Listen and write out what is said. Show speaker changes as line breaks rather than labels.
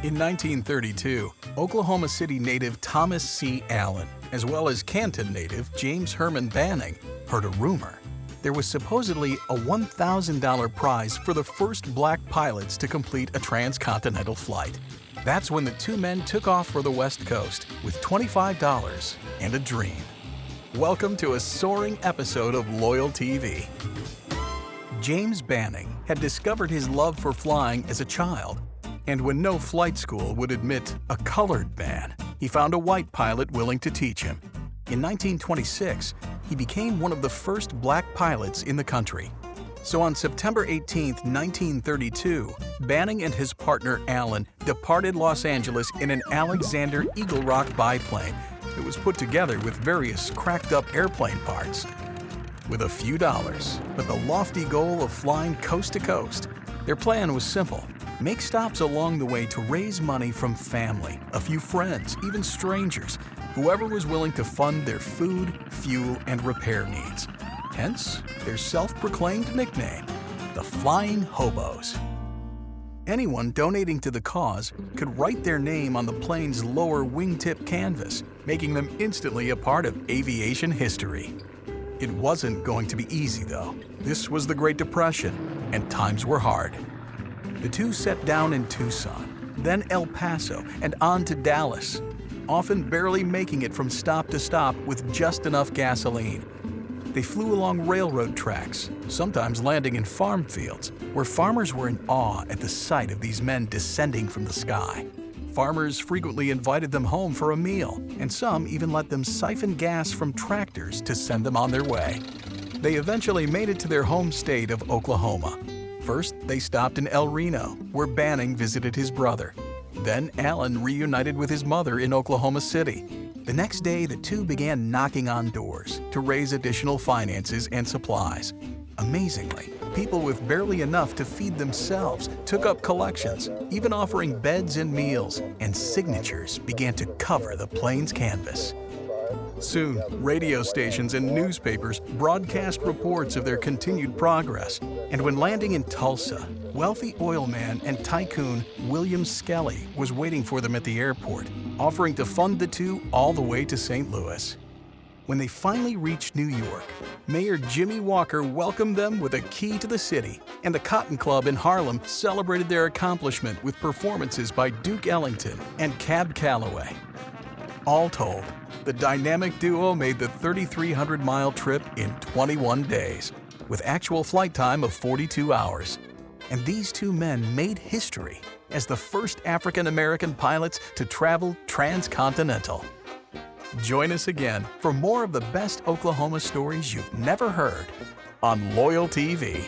In 1932, Oklahoma City native Thomas C. Allen, as well as Canton native James Herman Banning, heard a rumor. There was supposedly a $1,000 prize for the first black pilots to complete a transcontinental flight. That's when the two men took off for the West Coast with $25 and a dream. Welcome to a soaring episode of LoyalTV. James Banning had discovered his love for flying as a child, and when no flight school would admit a colored man, he found a white pilot willing to teach him. In 1926, he became one of the first black pilots in the country. So on September 18, 1932, Banning and his partner Allen departed Los Angeles in an Alexander Eagle Rock biplane. It was put together with various cracked-up airplane parts. With a few dollars, but the lofty goal of flying coast to coast, their plan was simple. Make stops along the way to raise money from family, a few friends, even strangers, whoever was willing to fund their food, fuel, and repair needs. Hence, their self-proclaimed nickname, the Flying Hobos. Anyone donating to the cause could write their name on the plane's lower wingtip canvas, making them instantly a part of aviation history. It wasn't going to be easy, though. This was the Great Depression, and times were hard. The two set down in Tucson, then El Paso, and on to Dallas, often barely making it from stop to stop with just enough gasoline. They flew along railroad tracks, sometimes landing in farm fields, where farmers were in awe at the sight of these men descending from the sky. Farmers frequently invited them home for a meal, and some even let them siphon gas from tractors to send them on their way. They eventually made it to their home state of Oklahoma. First, they stopped in El Reno, where Banning visited his brother. Then Allen reunited with his mother in Oklahoma City. The next day, the two began knocking on doors to raise additional finances and supplies. Amazingly, people with barely enough to feed themselves took up collections, even offering beds and meals, and signatures began to cover the plane's canvas. Soon, radio stations and newspapers broadcast reports of their continued progress, and when landing in Tulsa, wealthy oil man and tycoon William Skelly was waiting for them at the airport, offering to fund the two all the way to St. Louis. When they finally reached New York, Mayor Jimmy Walker welcomed them with a key to the city, and the Cotton Club in Harlem celebrated their accomplishment with performances by Duke Ellington and Cab Calloway. All told, the dynamic duo made the 3,300-mile trip in 21 days, with actual flight time of 42 hours. And these two men made history as the first African-American pilots to travel transcontinental. Join us again for more of the best Oklahoma stories you've never heard on LoyalTV.